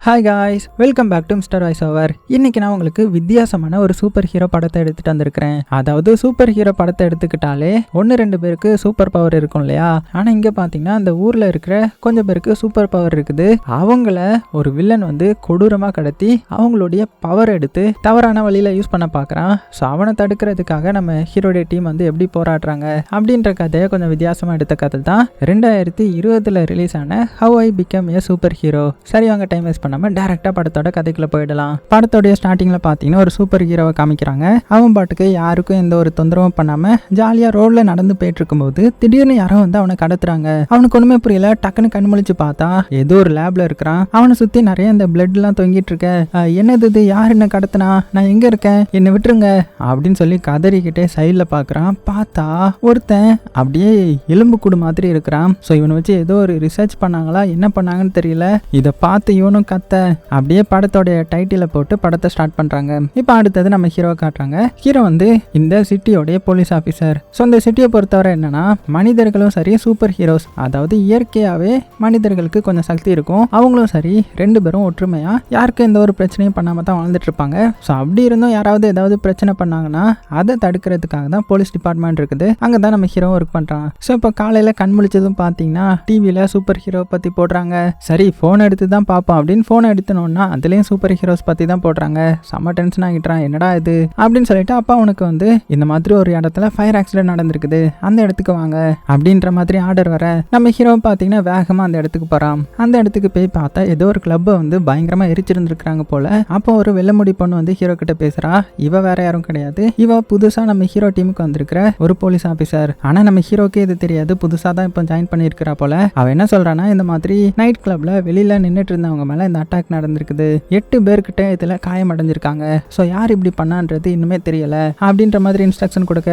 Hi guys, welcome back to mister voice over. இன்னைக்கு நான் உங்களுக்கு வித்தியாசமான ஒரு சூப்பர் ஹீரோ படத்தை எடுத்துட்டு வந்திருக்கிறேன். அதாவது சூப்பர் ஹீரோ படத்தை எடுத்துக்கிட்டாலே 1-2 பேருக்கு சூப்பர் பவர் இருக்கும் இல்லையா? ஆனா இங்க பாத்தீங்கன்னா அந்த ஊர்ல இருக்கிற கொஞ்சம் பேருக்கு சூப்பர் பவர் இருக்குது. அவங்கள ஒரு வில்லன் வந்து கொடூரமா கடத்தி அவங்களுடைய பவர் எடுத்து தவறான வழியில யூஸ் பண்ண பாக்குறான். ஸோ அவனை தடுக்கிறதுக்காக நம்ம ஹீரோடைய டீம் வந்து எப்படி போராடுறாங்க அப்படின்ற கதையை கொஞ்சம் வித்தியாசமா எடுத்த கதை தான் 2020 ரிலீஸ் ஆன how I become a super hero. சரி, அவங்க டைம் வேஸ்ட் நம்ம டைரக்டா படத்தோட கதைக்குள்ள போயிடலாம். படத்தோடைய ஸ்டார்டிங்ல பாத்தீங்கன்னா ஒரு சூப்பர் ஹீரோவை காமிக்கிறாங்க. அவன் பாட்டுக்கு யாருக்கும் எந்த ஒரு தொந்தரவும் பண்ணாம ஜாலியா ரோட்ல நடந்து போயிட்டு இருக்கும்போது திடீர்னு யாரோ வந்து அவனை கடத்துறாங்க. அவனுக்கு ஒண்ணுமே புரியல. டக்குன்னு கண் முழிச்சு பார்த்தா ஏதோ ஒரு லேப்ல இருக்கிறான். அவனை சுத்தி நிறைய இந்த பிளட் எல்லாம் தொங்கிட்டு இருக்க. என்னது இது? யார் என்ன கடத்தினா? நான் எங்க இருக்கேன்? என்னை விட்டுருங்க அப்படின்னு சொல்லி கதறிக்கிட்டே சைட்ல பாக்குறான். பார்த்தா ஒருத்தன் அப்படியே எலும்பு கூடு மாதிரி இருக்கிறான். ஸோ இவனை வச்சு ஏதோ ஒரு ரிசர்ச் பண்ணாங்களா, என்ன பண்ணாங்கன்னு தெரியல. இதை பார்த்து இவனும் அப்படியே படத்தோடைய டைட்டில போட்டு படத்தை ஸ்டார்ட் பண்றாங்க. இப்ப அடுத்தது நம்ம ஹீரோவை காட்டுறாங்க. ஹீரோ வந்து இந்த சிட்டியோடைய போலீஸ் ஆபீசர். ஸோ இந்த சிட்டியை பொறுத்தவரை என்னன்னா, மனிதர்களும் சரி சூப்பர் ஹீரோஸ், அதாவது இயற்கையாவே மனிதர்களுக்கு கொஞ்சம் சக்தி இருக்கும், அவங்களும் சரி 2 பேரும் ஒற்றுமையா யாருக்கும் எந்த ஒரு பிரச்சனையும் பண்ணாம தான் வாழ்ந்துட்டு இருப்பாங்க. ஸோ அப்படி இருந்தும் யாராவது ஏதாவது பிரச்சனை பண்ணாங்கன்னா அதை தடுக்கிறதுக்காக தான் போலீஸ் டிபார்ட்மெண்ட் இருக்குது. அங்கதான் நம்ம ஹீரோ ஒர்க் பண்றான். ஸோ இப்போ காலையில கண் முழிச்சதும் பாத்தீங்கன்னா டிவியில சூப்பர் ஹீரோ பத்தி போடுறாங்க. சரி, போன் எடுத்து தான் பார்ப்போம் அப்படின்னு போன் எடுத்தனோன்னா அதுலயும் சூப்பர் ஹீரோஸ் பத்தி தான் போடுறாங்க. செம்ம டென்ஷன் ஆகிட்டான். என்னடா இது அப்படின்னு சொல்லிட்டு அப்பா அவனுக்கு வந்து இந்த மாதிரி ஒரு இடத்துல ஃபயர் ஆக்சிடென்ட் நடந்திருக்குது, அந்த இடத்துக்கு வாங்க அப்படின்ற மாதிரி ஆர்டர் வர நம்ம ஹீரோ பாத்தீங்கன்னா வேகமா அந்த இடத்துக்கு போறான். அந்த இடத்துக்கு போய் பார்த்தா ஏதோ ஒரு கிளப்பை வந்து பயங்கரமா எரிச்சிருந்துருக்காங்க போல. அப்போ ஒரு வெள்ளமுடி பொண்ணு வந்து ஹீரோ கிட்ட பேசுறா. இவ வேற யாரும் கிடையாது, இவ புதுசா நம்ம ஹீரோ டீமுக்கு வந்திருக்கிற ஒரு போலீஸ் ஆபீசர். ஆனா நம்ம ஹீரோக்கே இது தெரியாது, புதுசா தான் இப்போ ஜாயின் பண்ணிருக்கிறா போல. அவ என்ன சொல்றானா, இந்த மாதிரி நைட் கிளப்ல வெளியில நின்னுட்டு இருந்தவங்க மேல இந்த அட்டாக் நடந்திருக்குது, 8 பேர்கிட்ட இதுல காயம் அடைஞ்சிருக்காங்க. ஸோ யார் இப்படி பண்ணான்றது இன்னுமே தெரியல அப்படின்ற மாதிரி இன்ஸ்ட்ரக்ஷன் கொடுக்க,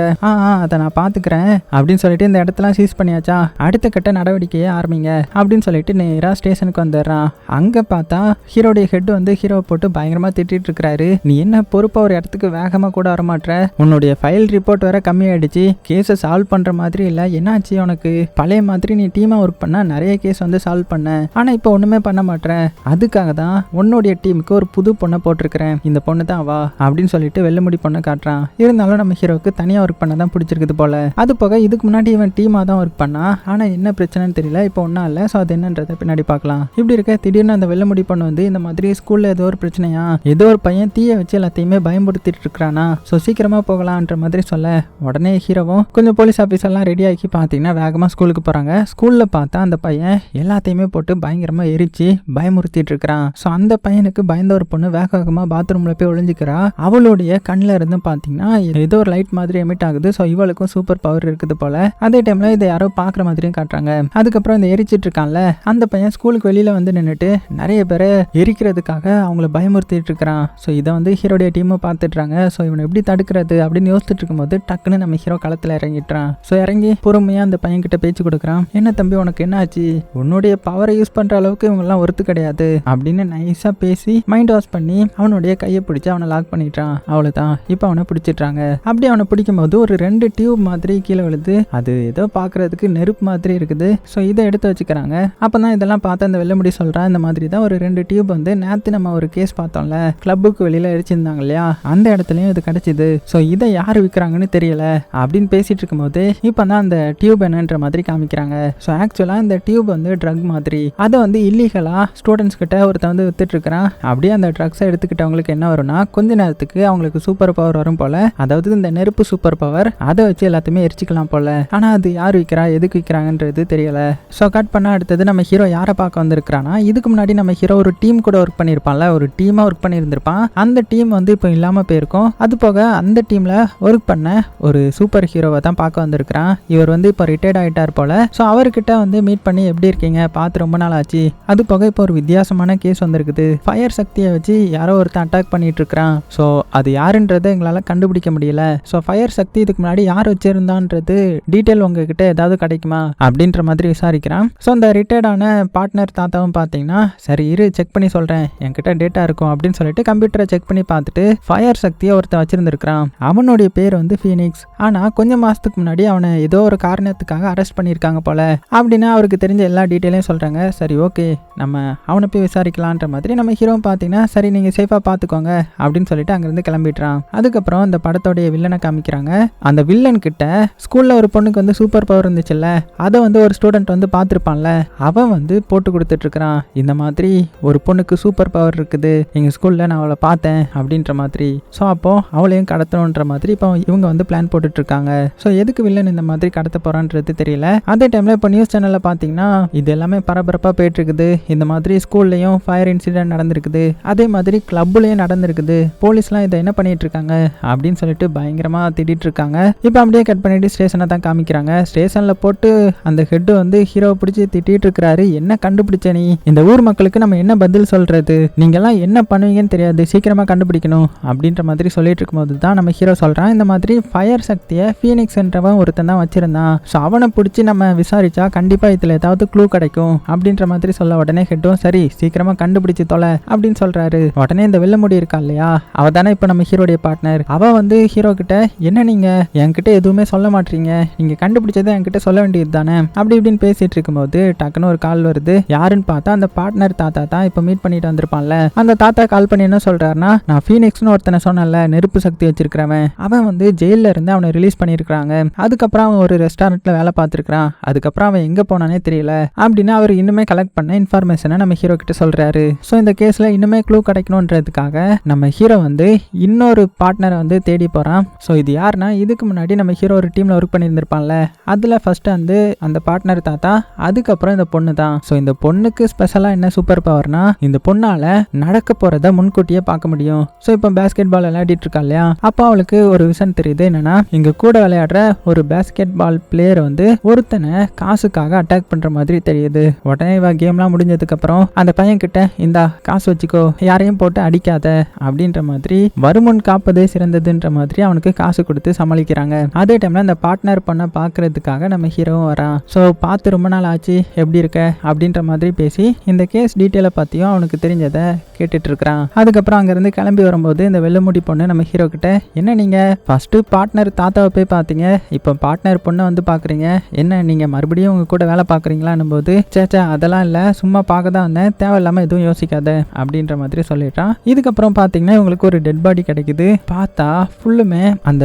அதை நான் பாத்துக்கிறேன் அப்படின்னு சொல்லிட்டு இந்த இடத்துல சீஸ் பண்ணியாச்சா, அடுத்த கட்ட நடவடிக்கையை ஆரம்பிங்க அப்படின்னு சொல்லிட்டு நேரா ஸ்டேஷனுக்கு வந்துடுறான். அங்க பார்த்தா ஹீரோடைய ஹெட் வந்து ஹீரோவை போட்டு பயங்கரமா திட்டிட்டு இருக்கிறாரு. நீ என்ன பொறுப்பா ஒரு இடத்துக்கு வேகமா கூட வரமாட்ற, உன்னுடைய ஃபைல் ரிப்போர்ட் வேற கம்மியாயிடுச்சு, கேஸை சால்வ் பண்ற மாதிரி இல்ல, என்னாச்சு உனக்கு? பழைய மாதிரி நீ டீமா ஒர்க் பண்ண நிறைய கேஸ் வந்து சால்வ் பண்ண, ஆனா இப்போ ஒண்ணுமே பண்ண மாட்ற, அதுக்காக தான் உன்னுடைய டீமுக்கு ஒரு புது பொண்ணை போட்டிருக்கிறேன், இந்த பொண்ணு தான் வா அப்படின்னு சொல்லிட்டு வெள்ளமுடி பொண்ணை காட்டுறான். இருந்தாலும் நம்ம ஹீரோக்கு தனியா ஒர்க் பண்ண தான் பிடிச்சிருக்குது போல. அது போக இதுக்கு முன்னாடி இவன் டீமா தான் ஒர்க் பண்ணா, ஆனா என்ன பிரச்சனைன்னு தெரியல, இப்போ ஒன்னும் இல்ல. ஸோ அது என்னன்றதை பின்னாடி பார்க்கலாம். இப்படி இருக்க திடீர்னு அந்த வெள்ளமுடி பொண்ணு வந்து இந்த மாதிரி ஸ்கூல்ல ஏதோ ஒரு பிரச்சனையா, ஏதோ ஒரு பையன் தீய வச்சு எல்லாத்தையுமே பயன்படுத்திட்டு இருக்கிறானா, ஸோ சீக்கிரமா போகலான்ற மாதிரி சொல்ல, உடனே ஹீரோவும் கொஞ்சம் போலீஸ் ஆஃபீஸர்லாம் ரெடி ஆகி பார்த்தீங்கன்னா வேகமா ஸ்கூலுக்கு போறாங்க. ஸ்கூல்ல பார்த்தா அந்த பையன் எல்லாத்தையுமே போட்டு பயங்கரமா எரிச்சு பயமுறுத்திட்டு இருக்கிறான். ஸோ அந்த பையனுக்கு பயந்த ஒரு பொண்ணு வேக வேகமா பாத்ரூம்ல போய் ஒளிஞ்சுக்கிறா. அவளுடைய கண்ணில் இருந்து பாத்தீங்கன்னா ஏதோ ஒரு லைட் மாதிரி எமிட் ஆகுது. ஸோ இவளுக்கும் சூப்பர் பவர் இருக்குது போல. அதே டைம்ல இதை யாரோ பாக்குற மாதிரியும் காட்டுறாங்க. அதுக்கப்புறம் இந்த எரிச்சிட்டு இருக்கான்ல அந்த பையன் ஸ்கூலுக்கு வெளியில வந்து நின்றுட்டு நிறைய பேரை எரிக்கிறதுக்காக அவங்கள பயமுறுத்திட்டு இருக்கிறான். ஸோ இதை வந்து ஹீரோடைய டீமும் பார்த்துட்டுறாங்க. ஸோ இவனை எப்படி தடுக்கிறது அப்படின்னு யோசிச்சுட்டு இருக்கும்போது டக்குன்னு நம்ம ஹீரோ களத்துல இறங்கிட்டான். ஸோ இறங்கி பொறுமையா அந்த பையன் கிட்ட பேச்சு கொடுக்குறான். என்ன தம்பி, உனக்கு என்ன ஆச்சு? உன்னுடைய பவரை யூஸ் பண்ற அளவுக்கு இவங்க எல்லாம் ஒருத்து கிடையாது அப்படின்னு நைஸா பேசி மைண்ட் வாஷ் பண்ணி அவனுடைய கையை பிடிச்சி அவனை லாக் பண்ணிட்டான். அவ்வளவுதான், இப்போ அவனை பிடிச்சிட்டாங்க. அப்படி அவனை பிடிக்கும் போது ஒரு 2 டியூப் மாதிரி கீழே விழுது. அது ஏதோ பாக்குறதுக்கு நெருப்பு மாதிரி இருக்குது. ஸோ இதை எடுத்து வச்சுக்கிறாங்க. அப்பதான் இதெல்லாம் பார்த்து அந்த வெள்ளமுடி சொல்றான், இந்த மாதிரி தான் ஒரு 2 டியூப் வந்து நேத்து நம்ம ஒரு கேஸ் பார்த்தோம்ல, கிளப்புக்கு வெளியில எரிச்சிருந்தாங்க இல்லையா, அந்த இடத்துலயும் இது கிடைச்சிது. ஸோ இதை யாரு விற்கிறாங்கன்னு தெரியல அப்படின்னு பேசிட்டு இருக்கும்போது இப்பதான் அந்த டியூப் என்னன்ற மாதிரி காமிக்கிறாங்க. ஸோ ஆக்சுவலா இந்த டியூப் வந்து ட்ரக் மாதிரி, அதை வந்து இல்லீகலா ஸ்டூடெண்ட்ஸ் கிட்ட ஒருத்தன் வந்து வித்துட்டு இருக்கிறான். அப்படியே அந்த ட்ரக்ஸை எடுத்துக்கிட்டவங்களுக்கு என்ன வரும்னா, கொஞ்ச நேரத்துக்கு அவங்களுக்கு சூப்பர் பவர் வரும் போல. அதாவது இந்த நெருப்பு சூப்பர் பவர், அதை வச்சு எல்லாத்தையுமே எரிச்சிக்கலாம் போல. ஆனா அது யார் விற்கிறா, எதுக்கு விற்கிறாங்கன்றது தெரியல. ஸோ கட் பண்ண அடுத்தது நம்ம ஹீரோ யாரை பார்க்க வந்திருக்கிறானா, இதுக்கு முன்னாடி நம்ம ஹீரோ ஒரு டீம் கூட ஒர்க் பண்ணியிருப்பான்ல, ஒரு டீமா ஒர்க் பண்ணியிருந்திருப்பான். அந்த டீம் வந்து இப்போ இல்லாம போயிருக்கும். அது போக அந்த டீம்ல ஒர்க் பண்ண ஒரு சூப்பர் ஹீரோவை தான் பார்க்க வந்திருக்கிறான். இவர் வந்து இப்போ ரிட்டையர்ட் ஆயிட்டார் போல. ஸோ அவர்கிட்ட வந்து மீட் பண்ணி எப்படி இருக்கீங்க, பார்த்து ரொம்ப நாள் ஆச்சு. அது போக இப்போ ஒரு வித்தியாசமான கேஸ் வந்திருக்குது, ஃபயர் சக்தியை வச்சு யாரோ ஒருத்தன் அட்டாக் பண்ணிட்டு இருக்கிறான். ஸோ அது யாருன்றதை எங்களால் கண்டுபிடிக்க முடியல. ஸோ ஃபயர் சக்தி இதுக்கு முன்னாடி யார் வச்சிருந்தான்றது டீட்டெயில் உங்ககிட்ட ஏதாவது கிடைக்குமா அப்படின்ற மாதிரி விசாரிக்கிறான். ஸோ அந்த ரிட்டையர்டான பார்ட்னர் தாத்தாவும் பார்த்தீங்கன்னா, சரி இரு செக் பண்ணி சொல்றேன், என்கிட்ட டேட்டா இருக்கும் அப்படின்னு சொல்லிட்டு கம்ப்யூட்டரை செக் பண்ணி பார்த்துட்டு ஃபயர் சக்தியை ஒருத்தன் வச்சிருந்திருக்கிறான். அவனுடைய பேர் வந்து ஃபீனிக்ஸ். ஆனா கொஞ்சம் மாசத்துக்கு முன்னாடி அவனை ஏதோ ஒரு காரணத்துக்காக அரெஸ்ட் பண்ணியிருக்காங்க போல அப்படின்னு அவருக்கு தெரிஞ்ச எல்லா டீட்டெயிலையும் சொல்றாங்க. சரி ஓகே, நம்ம அவனை போய் விசாரி விசாரிக்கலான்ற மாதிரி நம்ம ஹீரோ பார்த்தீங்கன்னா சரி நீங்கள் சேஃபாக பார்த்துக்கோங்க அப்படின்னு சொல்லிட்டு அங்கேருந்து கிளம்பிடுறான். அதுக்கப்புறம் இந்த படத்தோடைய வில்லனை காமிக்கிறாங்க. அந்த வில்லன் கிட்ட ஸ்கூலில் ஒரு பொண்ணுக்கு வந்து சூப்பர் பவர் இருந்துச்சுல்ல, அதை வந்து ஒரு ஸ்டூடெண்ட் வந்து பார்த்துருப்பான்ல, அவன் வந்து போட்டு கொடுத்துட்டு இருக்கிறான். இந்த மாதிரி ஒரு பொண்ணுக்கு சூப்பர் பவர் இருக்குது எங்கள் ஸ்கூலில், நான் அவளை பார்த்தேன் அப்படின்ற மாதிரி. ஸோ அப்போ அவளையும் கடத்தணுன்ற மாதிரி இப்போ இவங்க வந்து பிளான் போட்டுட்டு இருக்காங்க. ஸோ எதுக்கு வில்லன் இந்த மாதிரி கடத்த போறான்றது தெரியல. அதே டைம்ல இப்போ நியூஸ் சேனல்ல பார்த்தீங்கன்னா இது எல்லாமே பரபரப்பாக போயிட்டு இருக்குது. இந்த மாதிரி ஸ்கூல்லையும் ஃபயர் இன்சிடென்ட் நடந்திருக்குது, அதே மாதிரி கிளப்லயும் நடந்திருக்குது. போலீஸ்லாம் இதை என்ன பண்ணிட்டு இருக்காங்க அப்படின்னு சொல்லிட்டு பயங்கரமா திட்டிட்டு இருக்காங்க. இப்போ அப்படியே கட் பண்ணிட்டு ஸ்டேஷனை தான் காமிக்கிறாங்க. ஸ்டேஷன்ல போட்டு அந்த ஹெட் வந்து ஹீரோவை பிடிச்சி திட்டிட்டு இருக்கிறாரு. என்ன கண்டுபிடிச்ச நீ? இந்த ஊர் மக்களுக்கு நம்ம என்ன பதில் சொல்றது? நீங்க எல்லாம் என்ன பண்ணுவீங்கன்னு தெரியாது, சீக்கிரமா கண்டுபிடிக்கணும் அப்படின்ற மாதிரி சொல்லிட்டு இருக்கும்போது தான் நம்ம ஹீரோ சொல்றான், இந்த மாதிரி ஃபயர் சக்தியை ஃபீனிக்ஸ் என்றவன் ஒருத்தன் தான் வச்சிருந்தான். ஸோ அவனை பிடிச்சி நம்ம விசாரிச்சா கண்டிப்பா இதுல ஏதாவது க்ளூ கிடைக்கும் அப்படின்ற மாதிரி சொல்ல உடனே ஹெட்டும் சரி சீக்கிரமா கண்டுபிடிச்சு தொலை அப்படின்னு சொல்றாரு. உடனே இந்த வெள்ள முடி இருக்கா இல்லையா, அவ தானே இப்போ நம்ம ஹீரோடைய பார்ட்னர். அவ வந்து ஹீரோ கிட்ட என்ன நீங்க என்கிட்ட எதுவுமே சொல்ல மாட்டீங்க, நீங்க கண்டுபிடிச்சதை என்கிட்ட சொல்ல வேண்டியது தானே அப்படி இப்படின்னு பேசிட்டு இருக்கும்போது டக்குன்னு ஒரு கால் வருது. யாருன்னு பார்த்தா அந்த பார்ட்னர் தாத்தா தான் இப்போ மீட் பண்ணிட்டு வந்திருப்பான்ல. அந்த தாத்தா கால் பண்ணி என்ன சொல்றாருன்னா, நான் ஃபீனிக்ஸ்னு ஒருத்தனை சொன்னல, நெருப்பு சக்தி வச்சிருக்கிறவன், அவன் வந்து ஜெயில இருந்து அவனை ரிலீஸ் பண்ணிருக்காங்க. அதுக்கப்புறம் அவன் ஒரு ரெஸ்டாரண்ட்ல வேலை பார்த்திருக்கான். அதுக்கப்புறம் அவன் எங்க போனானே தெரியல அப்படின்னு அவர் இன்னுமே கலெக்ட் பண்ண இன்ஃபர்மேஷனை நம்ம ஹீரோ கிட்ட சொல்றாரு. ஸோ இந்த கேஸ்ல இன்னுமே க்ளூ கிடைக்கணும்ன்றதுக்காக நம்ம ஹீரோ வந்து இன்னொரு பார்ட்னரை வந்து தேடி போறான். ஸோ இது யாருன்னா, இதுக்கு முன்னாடி நம்ம ஹீரோ ஒரு டீம்ல ஒர்க் பண்ணியிருந்திருப்பான்ல, அதுல ஃபர்ஸ்ட் வந்து அந்த பார்ட்னர் தாத்தா, அதுக்கப்புறம் இந்த பொண்ணு தான். ஸோ இந்த பொண்ணுக்கு ஸ்பெஷலா என்ன சூப்பர் பவர்னா, இந்த பொண்ணால நடக்க போறத முன்கூட்டியே பார்க்க முடியும். ஸோ இப்போ பேஸ்கெட் பால் விளையாடிட்டு இருக்கா இல்லையா, அப்போ அவளுக்கு ஒரு விஷயம் தெரியுது. என்னன்னா, இங்க கூட விளையாடுற ஒரு பேஸ்கெட் பால் பிளேயர் வந்து ஒருத்தனை காசுக்காக அட்டாக் பண்ற மாதிரி தெரியுது. உடனே இவ கேம்லாம் முடிஞ்சதுக்கு அப்புறம் அந்த பையன் கிட்ட இந்த காசு வச்சுக்கோ, யாரையும் போட்டு அடிக்காத அப்படின்ற மாதிரி, வருமுன் காப்பதே சிறந்ததுன்ற மாதிரி அவனுக்கு காசு கொடுத்து சமாளிக்கிறாங்க. அதே டைம்ல அந்த பார்ட்னர் பண்ண பாக்குறதுக்காக நம்ம ஹீரோவும் வரான். ஸோ பார்த்து ரொம்ப நாள் ஆச்சு, எப்படி இருக்க அப்படின்ற மாதிரி பேசி இந்த கேஸ் டீட்டெயிலை பத்தியும் அவனுக்கு தெரிஞ்சதை கேட்டுட்டு இருக்கிறான். அதுக்கப்புறம் அங்கிருந்து கிளம்பி வரும்போது இந்த வெள்ளமுடி பொண்ணு நம்ம ஹீரோ கிட்ட, என்ன நீங்க ஃபர்ஸ்ட் பார்ட்னர் தாத்தாவை போய் பார்த்தீங்க, இப்போ பார்ட்னர் பொண்ணை வந்து பாக்குறீங்க, என்ன நீங்க மறுபடியும் உங்க கூட வேலை பாக்குறீங்களான்னும் போது, சேச்சா அதெல்லாம் இல்ல, சும்மா பார்க்க தான் வந்தேன், தேவையில்லாம எதுவும் யோசிக்காத அப்படின்ற மாதிரி சொல்லிட்டான். இதுக்கப்புறம் பாத்தீங்கன்னா இவங்களுக்கு ஒரு டெட் பாடி கிடைக்குது. பார்த்தா ஃபுல்லுமே அந்த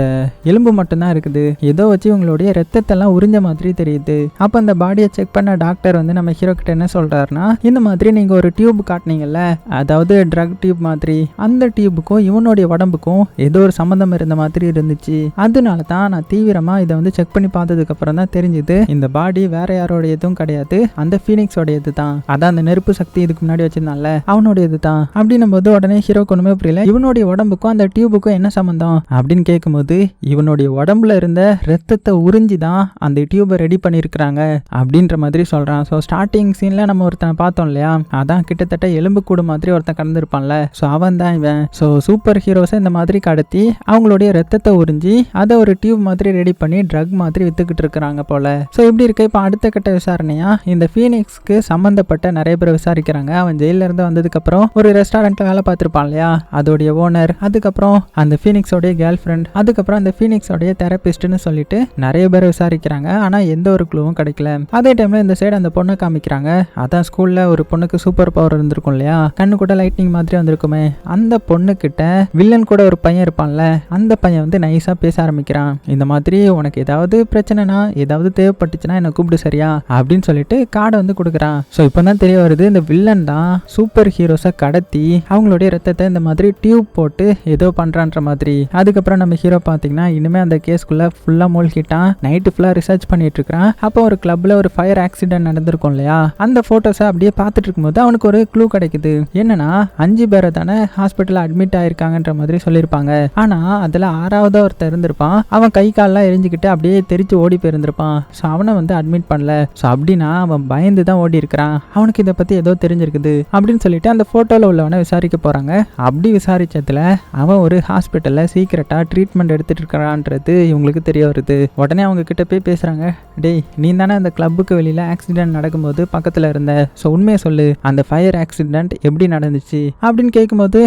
எலும்பு மட்டும்தான் இருக்குது. ஏதோ வச்சு உங்களுடைய ரத்தத்தெல்லாம் உறிஞ்ச மாதிரி தெரியுது. அப்ப அந்த பாடியை செக் பண்ண டாக்டர் வந்து நம்ம ஹீரோ கிட்ட என்ன சொல்றாருன்னா, இந்த மாதிரி நீங்க ஒரு டியூப் காட்டினீங்கல்ல, அதாவது ட்ரக் டியூப் மாதிரி, அந்த டியூபுக்கும் இவனுடைய உடம்புக்கும் ஏதோ ஒரு சம்பந்தம் இருந்த மாதிரி இருந்துச்சு. அதனால தான் நான் தீவிரமா இதை வந்து செக் பண்ணி பார்த்ததுக்கு அப்புறம் தான் தெரிஞ்சுது, இந்த பாடி வேற யாரோடையதும் கிடையாது, அந்த ஃபீனிக்ஸோடையது தான். அதான் அந்த நெருப்பு சக்தி இதுக்கு முன்னாடி வச்சிருந்தான்ல, அவனோடையது தான் அப்படின்னும் போது உடனே ஹீரோக்கு ஒண்ணுமே புரியல. இவனுடைய உடம்புக்கும் அந்த டியூபுக்கும் என்ன சம்பந்தம் அப்படின்னு கேட்கும்போது, இவனுடைய உடம்புல இருந்த ரத்தத்தை உறிஞ்சி தான் அந்த டியூபை ரெடி பண்ணியிருக்கிறாங்க அப்படின்ற மாதிரி சொல்றான். ஸோ ஸ்டார்டிங் சீன்ல நம்ம ஒருத்தனை பார்த்தோம் இல்லையா, அதான் கிட்டத்தட்ட எலும்பு கூடு மாதிரி ஒருத்தன் கடந்திருப்பான்ல, ஸோ அவன் தான் இவன். ஸோ சூப்பர் ஹீரோஸை இந்த மாதிரி கடத்தி அவங்களுடைய ரத்தத்தை உறிஞ்சி அதை ஒரு டியூப் மாதிரி ரெடி பண்ணி ட்ரக் மாதிரி வித்துக்கிட்டு இருக்கிறாங்க போல. ஸோ இப்படி இருக்க இப்போ அடுத்த கட்ட விசாரணையா இந்த ஃபீனிக்ஸ்க்கு சம்பந்தப்பட்ட நிறைய பேர் விசாரிக்கிறாங்க. அவன் ஜெயில இருந்து வந்ததுக்கு அப்புறம் ஒரு ரெஸ்டாரண்ட்ல வேலை பார்த்திருப்பான் இல்லையா, அதோடைய ஓனர், அதுக்கப்புறம் அந்த ஃபீனிக்ஸோடைய கேர்ள் ஃப்ரெண்ட், அதுக்கப்புறம் அந்த ஃபீனிக்ஸோடைய தெரபிஸ்ட்னு சொல்லிட்டு நிறைய பேர் விசாரிக்கிறாங்க. ஆனா எந்த ஒரு க்ளூவும் கிடைக்கல. அதே டைம்ல இந்த சைடு அந்த பொண்ணை காமிக்கிறாங்க. அதான் ஸ்கூல்ல ஒரு பொண்ணுக்கு சூப்பர் பவர் இருந்திருக்கும் இல்லையா, கண்ணு கூட லைட்னிங் மாதிரி வந்திருக்குமே, அந்த பொண்ணு கிட்ட வில்லன் கூட ஒரு பையன் இருப்பான்ல, அந்த பையன் வந்து நைஸா பேச ஆரம்பிக்கிறான். இந்த மாதிரி உனக்கு ஏதாவது பிரச்சனைனா, ஏதாவது தேவைப்பட்டுச்சுன்னா என்ன கூப்பிடு சரியா அப்படின்னு சொல்லிட்டு கார்டை வந்து கொடுக்குறான். ஸோ இப்போ தான் தெரிய வருது, இந்த வில்லன் தான் சூப்பர் ஹீரோஸை கடத்தி அவங்களுடைய ரத்தத்தை இந்த மாதிரி டியூப் போட்டு ஏதோ பண்றான்ற மாதிரி. அதுக்கப்புறம் நம்ம ஹீரோ பார்த்தீங்கன்னா இனிமே அந்த கேஸ்க்குள்ள ஃபுல்லா மூழ்கிட்டான். நைட்டு ஃபுல்லா ரிசர்ச் பண்ணிட்டு இருக்கான். அப்போ ஒரு கிளப்ல ஒரு ஃபயர் ஆக்சிடென்ட் நடந்திருக்கும் இல்லையா, அந்த போட்டோஸை அப்படியே பார்த்துட்டு இருக்கும்போது அவனுக்கு ஒரு க்ளூ கிடைக்குது. என்னன்னா 5 பேரை தானே ஹாஸ்பிட்டல் அட்மிட் ஆயிருக்காங்கன்ற மாதிரி சொல்லியிருப்பாங்க. ஆனா அதுல 6வது ஒருத்தர் இருந்திருப்பான். அவன் கை கால்லாம் எரிஞ்சுக்கிட்டு அப்படியே தெரிச்சு ஓடி போயிருந்திருப்பான். ஸோ அவனை வந்து அட்மிட் பண்ணல. ஸோ அப்படின்னா அவன் பயந்து தான் ஓடி இருக்கிறான். அவனுக்கு இதை பத்தி ஏதோ தெரிஞ்சிருக்குது அப்படின்னு சொல்லிட்டு அந்த போட்டோல உள்ளவனை விசாரிக்க போறாங்க. அப்படி விசாரிச்சதுல அவன் ஒரு ஹாஸ்பிட்டல்ல சீக்கிரட்டா ட்ரீட்மெண்ட் எடுத்துட்டு இருக்கிறான்றது இவங்களுக்கு தெரிய வருது. உடனே அவங்க கிட்ட போய் பேசுறாங்க, டேய் நீ தானே அந்த கிளப்புக்கு வெளியில ஆக்சிடென்ட் நடக்கும்போது பக்கத்துல இருந்த, ஸோ உண்மையை சொல்லு, அந்த ஃபயர் ஆக்சிடென்ட் எப்படி நடந்துச்சு அப்படின்னு கேட்கும்போது,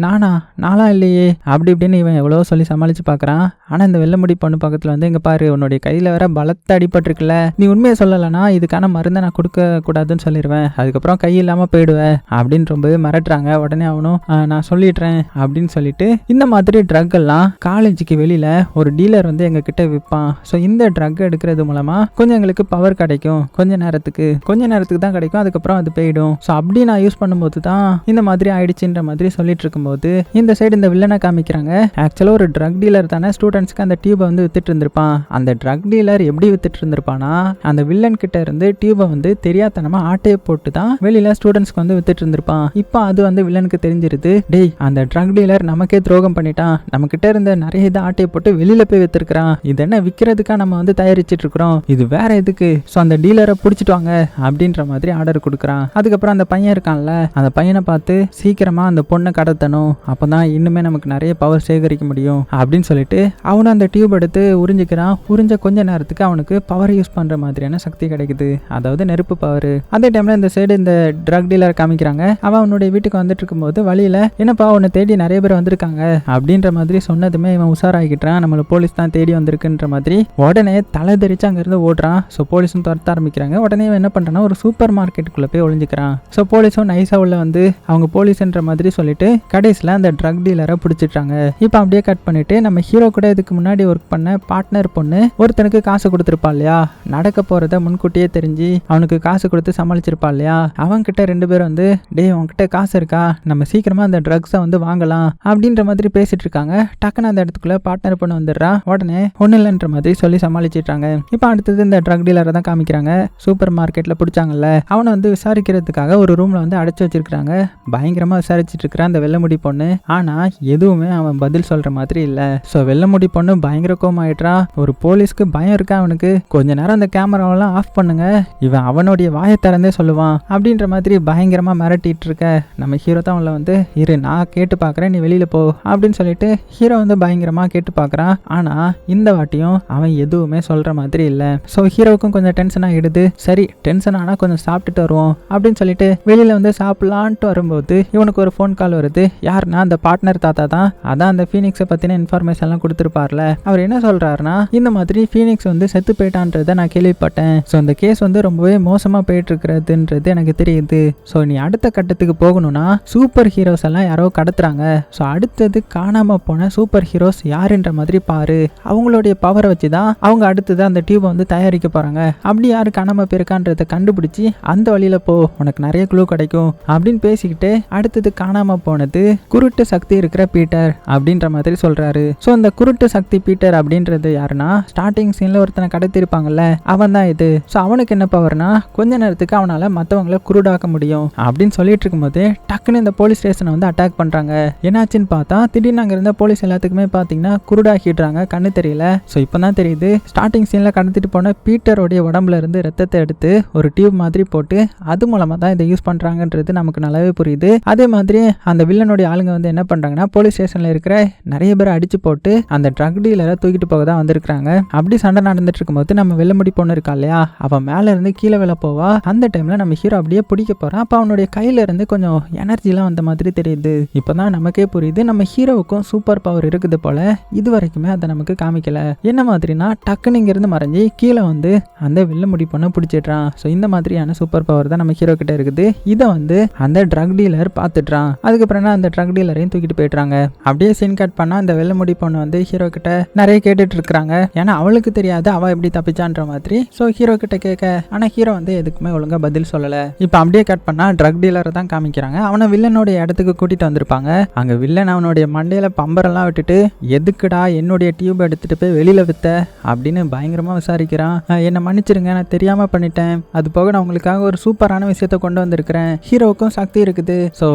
நானா இல்லையே அப்படி இப்படின்னு இவன் எவ்வளோ சொல்லி சமாளிச்சு பார்க்குறான். ஆனால் இந்த வெள்ளமுடி பொண்ணு பக்கத்தில் வந்து, இங்கே பாரு உன்னுடைய கையில் வேற பலத்த அடிபட்டிருக்குல்ல, நீ உண்மையை சொல்லலைன்னா இதுக்கான மருந்தை நான் கொடுக்க கூடாதுன்னு சொல்லிடுவேன், அதுக்கப்புறம் கை இல்லாமல் போயிடுவ அப்படின்னு ரொம்பவே மிரட்டுறாங்க. உடனே அவனும் நான் சொல்லிடுறேன் அப்படின்னு சொல்லிட்டு இந்த மாதிரி ட்ரக் எல்லாம் காலேஜுக்கு வெளியில ஒரு டீலர் வந்து எங்க கிட்ட விற்பான். ஸோ இந்த ட்ரக் எடுக்கிறது மூலமா கொஞ்சம் எங்களுக்கு பவர் கிடைக்கும், கொஞ்ச நேரத்துக்கு தான் கிடைக்கும், அதுக்கப்புறம் அது போயிடும். ஸோ அப்படி நான் யூஸ் பண்ணும்போது தான் இந்த மாதிரி ஆயிடுச்சுன்ற மாதிரி சொல்லிட்டு இருக்கும்போது இந்த சைடு இந்த வில்லனை காமிக்கிறாங்க. ஆக்சுவலா ஒரு ட்ரக் டீலர் தானே ஸ்டூடெண்ட்ஸ்க்கு அந்த டியூபை வந்து வித்துட்டு இருந்திருப்பான். அந்த ட்ரக் டீலர் எப்படி வித்துட்டு இருந்திருப்பானா, அந்த வில்லன் கிட்ட இருந்து டியூபை வந்து தெரியாதனமா ஆட்டையை போட்டு தான் வெளியில ஸ்டூடெண்ட்ஸ்க்கு வந்து வித்துட்டு இருந்திருப்பான். இப்போ அது வந்து வில்லனுக்கு தெரிஞ்சிருது. டேய், அந்த ட்ரக் டீலர் நமக்கே துரோகம் பண்ணிட்டான், நம்ம கிட்ட இருந்த நிறைய இதை ஆட்டையை போட்டு வெளியில போய் வித்துருக்கான். இது என்ன விற்கிறதுக்கா நம்ம வந்து தயாரிச்சிட்டு இருக்கிறோம், இது வேற எதுக்கு? ஸோ அந்த டீலரை பிடிச்சிட்டு வாங்க அப்படின்ற மாதிரி ஆர்டர் கொடுக்குறான். அதுக்கப்புறம் அந்த பையன் இருக்கான்ல, அந்த பையனை பார்த்து சீக்கிரமா அந்த பொண்ணை கடத்தணும், அப்பதான் இன்னுமே நமக்கு நிறைய பவர் சேகரிக்க முடியும் அப்படின்னு சொல்லிட்டு அவனும் அந்த டியூப் எடுத்து உறிஞ்சிக்கிறான். உறிஞ்ச கொஞ்ச நேரத்துக்கு அவனுக்கு பவர் யூஸ் பண்ற மாதிரியான சக்தி கிடைக்குது, அதாவது நெருப்பு பவர். அதே டைம்ல இந்த சைடு இந்த ட்ரக் டீலர் காமிக்கிறாங்க. அவன் அவனுடைய வீட்டுக்கு வந்துட்டு இருக்கும்போது வழியில என்னப்பா உன்னை தேடி நிறைய பேர் வந்திருக்காங்க அப்படின்ற மாதிரி சொன்னதுமே இவன் உஷாராகிட்டான். நம்மள போலீஸ் தான் தேடி வந்திருக்குன்ற மாதிரி உடனே தலை தெரிச்சு அங்கிருந்து ஓடுறான். ஸோ போலீஸும் துரத்த ஆரம்பிக்கிறாங்க. உடனே என்ன பண்றான்னா ஒரு சூப்பர் மார்க்கெட்டுக்குள்ள போய் ஒளிஞ்சிக்கிறான். ஸோ போலீஸும் நைஸா உள்ள வந்து அவங்க போலீஸ்ன்ற மாதிரி சொல்லிட்டு கடைசியில் அந்த ட்ரக் டீலரை பிடிச்சிட்டாங்க. இப்போ அப்படியே கட் பண்ணிட்டு நம்ம ஹீரோ கூட இதுக்கு முன்னாடி ஒர்க் பண்ண பார்ட்னர் பொண்ணு ஒருத்தனுக்கு காசு கொடுத்துருப்பா இல்லையா, நடக்க போறத முன்கூட்டியே தெரிஞ்சு அவனுக்கு காசு கொடுத்து சமாளிச்சிருப்பா இல்லையா, அவன்கிட்ட ரெண்டு பேரும் வந்து டேய் உன்கிட்ட காசு இருக்கா, நம்ம சீக்கிரமா அந்த ட்ரக்ஸை வந்து வாங்கலாம் அப்படின்ற மாதிரி பேசிட்டு இருக்காங்க. டக்குன்னு அந்த இடத்துக்குள்ள பார்ட்னர் பொண்ணு வந்துடுறா. உடனே ஒன்னும் இல்லைன்ற மாதிரி சொல்லி சமாளிச்சிட்டாங்க. இப்போ அடுத்தது இந்த ட்ரக் டீலரை தான் காமிக்கிறாங்க. சூப்பர் மார்க்கெட்ல பிடிச்சாங்கல்ல, அவனை வந்து விசாரிக்கிறதுக்காக ஒரு ரூம்ல வந்து அடைச்சு வச்சிருக்காங்க. பயங்கரமா விசாரிச்சுட்டு இருக்கிற அந்த வெள்ளமுடி பொண்ணு. ஆனா எதுவுமே அவன் பதில் சொல்ற மாதிரி இல்ல. சோ வெள்ளமுடி பொண்ணு பயங்கர கோமாயிட்டா. ஒரு போலீஸ்க்கு பயம் இருக்கா அவனுக்கு. கொஞ்ச நேரம் அந்த கேமராவெல்லாம் ஆஃப் பண்ணுங்க, இவன் அவனுடைய வாயை திறந்தே சொல்லுவான் அப்படின்ற மாதிரி பயங்கரமா மிரட்டிட்டு இருக்க. நம்ம ஹீரோ தான் உள்ள வந்து இரு நான் கேட்டு பாக்குறேன், நீ வெளியில போ அப்படின்னு சொல்லிட்டு ஹீரோ வந்து பயங்கரமா கேட்டு பாக்குறான். ஆனா இந்த வாட்டியும் அவன் எதுவுமே சொல்ற மாதிரி இல்ல. சோ ஹீரோவுக்கும் கொஞ்சம் டென்ஷன் ஆகிடுது. சரி டென்ஷன் ஆனா கொஞ்சம் சாப்பிட்டுட்டு வருவோம் அப்படின்னு சொல்லிட்டு வெளியில வந்து சாப்பிடலான்ட்டு வரும்போது இவனுக்கு ஒரு ஃபோன் கால் வருது. யாருன்னா அந்த பார்ட்னர் தாத்தா தான். அதான் அந்த ஃபீனிக்ஸை பத்தின இன்ஃபர்மேஷன் எல்லாம் கொடுத்துருப்பார்ல. அவர் என்ன சொல்றாருன்னா இந்த மாதிரி ஃபீனிக்ஸ் வந்து செத்து போயிட்டான்றதை நான் கேள்விப்பட்டேன். ஸோ இந்த கேஸ் வந்து ரொம்பவே மோசமா போயிட்டு இருக்கிறதுன்றது எனக்கு தெரியுது. ஸோ நீ அடுத்த கட்டத்துக்கு போகணும்னா சூப்பர் ஹீரோஸ் எல்லாம் யாரோ கடத்துறாங்க. ஸோ அடுத்தது காணாம போன சூப்பர் ஹீரோஸ் யாருன்ற மாதிரி பாரு, அவங்களுடைய பவரை வச்சு தான் அவங்க அடுத்தது அந்த டியூபை வந்து தயாரிக்க போறாங்க. அப்படி யாரு காணாம போயிருக்கான்றதை கண்டுபிடிச்சி அந்த வழியில போ, உனக்கு நிறைய க்ளூ கிடைக்கும் அப்படின்னு பேசிக்கிட்டு அடுத்தது காணாம போனது குருட்டு சக்தி இருக்கிற பீட்டர் அப்படின்ற மாதிரி சொல்றாரு. ஸோ இந்த குருட்டு சக்தி பீட்டர் அப்படின்றது யாருன்னா ஸ்டார்டிங் சீன்ல ஒருத்தனை கடத்திருப்பாங்கல்ல, அவன் தான் இது. ஸோ அவனுக்கு என்ன பவர்னா கொஞ்ச நேரத்துக்கு அவனால மற்றவங்களை குருடாக்க முடியும் அப்படின்னு சொல்லிட்டு இருக்கும்போது டக்குன்னு இந்த போலீஸ் ஸ்டேஷனை வந்து அட்டாக் பண்றாங்க. என்னாச்சுன்னு பார்த்தா திடீர்னு அங்க இருந்த போலீஸ் எல்லாத்துக்குமே பாத்தீங்கன்னா குருடாக்கிடுறாங்க, கண்ணு தெரியல. ஸோ இப்பதான் தெரியுது ஸ்டார்டிங் சீன்ல கடத்திட்டு போன பீட்டரோடைய உடம்புல இருந்து ரத்தத்தை எடுத்து ஒரு டியூப் மாதிரி போட்டு அது மூலமா தான் இதை யூஸ் பண்றாங்கன்றது நமக்கு நல்லாவே புரியுது. அதே மாதிரி அந்த வில்லனுடைய ஆளுங்க வந்து என்ன பண்றாங்கன்னா போலீஸ் ஸ்டேஷன்ல இருக்கிற நிறைய பேரை அடிச்சு போட்டு அந்த ட்ரக் டீலரை தூக்கிட்டு போக தான் வந்திருக்காங்க. அப்படி சண்டை நடந்துட்டு இருக்கும்போது நம்ம வெள்ளமுடி பொண்ணு இருக்கா இல்லையா, அவன் மேல இருந்து கீழே விழ போவா. அந்த டைம்ல நம்ம ஹீரோ அப்படியே பிடிக்க போறான். அப்ப அவனுடைய கையில இருந்து கொஞ்சம் எனர்ஜிலாம் வந்த மாதிரி தெரியுது. இப்பதான் நமக்கே புரியுது நம்ம ஹீரோவுக்கும் சூப்பர் பவர் இருக்குது போல. இது வரைக்குமே அதை நமக்கு காமிக்கல. என்ன மாதிரினா டக்குன்னு இங்க இருந்து மறைஞ்சி கீழே வந்து அந்த வெள்ளமுடி பொண்ணை பிடிச்சிடுறான். ஸோ இந்த மாதிரியான சூப்பர் பவர் தான் நம்ம ஹீரோ கிட்ட இருக்குது. இதை வந்து அந்த ட்ரக் டீலர் பார்த்துட்றான். அதுக்கப்புறம் அந்த ட்ரக் டீலரையும் தூக்கிட்டு போயிடுறாங்க. அப்படியே சீன் கட் பண்ணா அந்த வெள்ளமுடி பொண்ணு வந்து ஹீரோ கிட்ட நிறைய கேட்டுட்டு இருக்காங்க. ஏன்னா அவளுக்கு தெரியாது அவ எப்படி தப்பிச்சான்ற மாதிரி. ஸோ ஹீரோ கிட்ட கேட்க ஆனா ஹீரோ வந்து எதுக்குமே ஒழுங்கா பதில் சொல்லல. இப்போ அப்படியே கட் பண்ணா ட்ரக் டீலரை தான் காமிக்கிறாங்க. அவனை வில்லனோட இடத்துக்கு கூட்டிட்டு வந்திருப்பாங்க. அங்க வில்லன் அவனுடைய மண்டையில பம்பரெல்லாம் விட்டுட்டு எதுக்குடா என்னுடைய டியூப் எடுத்துட்டு போய் வெளியில வித்த அப்படின்னு பயங்கரமா விசாரிக்கிறான். என்ன மன்னிச்சிருங்க, நான் தெரியாம பண்ணிட்டேன். அது போக நான் உங்களுக்காக ஒரு சூப்பரான விஷயத்த கொண்டு வந்திருக்கிறேன். ஹீரோவுக்கும் சக்தி இருக்குது, ஸோ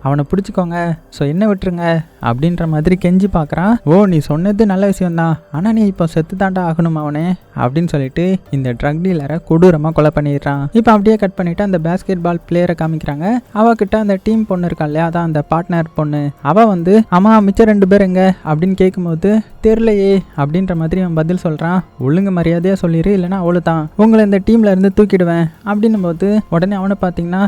அவனை பிடிச்சிக்கோங்க, ஸோ என்ன விட்டுருங்க அப்படின்ற மாதிரி கெஞ்சி பார்க்குறான். ஓ நீ சொன்னது நல்ல விஷயம்தான், ஆனால் நீ இப்போ செத்து தாண்டா ஆகணும் அவனே அப்படின்னு சொல்லிட்டு இந்த ட்ரக் டீலரை கொடூரமாக கொலை பண்ணிடுறான். இப்போ அப்படியே கட் பண்ணிட்டு அந்த பேஸ்கெட் பால் பிளேயரை காமிக்கிறாங்க. அவகிட்ட அந்த டீம் பொண்ணு இருக்கா இல்லையா, அதான் அந்த பார்ட்னர் பொண்ணு. அவ வந்து அம்மா மிச்சம் 2 பேர் எங்க அப்படின்னு கேட்கும்போது தெரியலையே அப்படின்ற மாதிரி அவன் பதில் சொல்றான். ஒழுங்கு மரியாதையா சொல்லிடு, இல்லைன்னா அவ்வளவுதான், உங்களை இந்த டீம்ல இருந்து தூக்கிடுவேன் அப்படின்னும் போது உடனே அவனை பார்த்தீங்கன்னா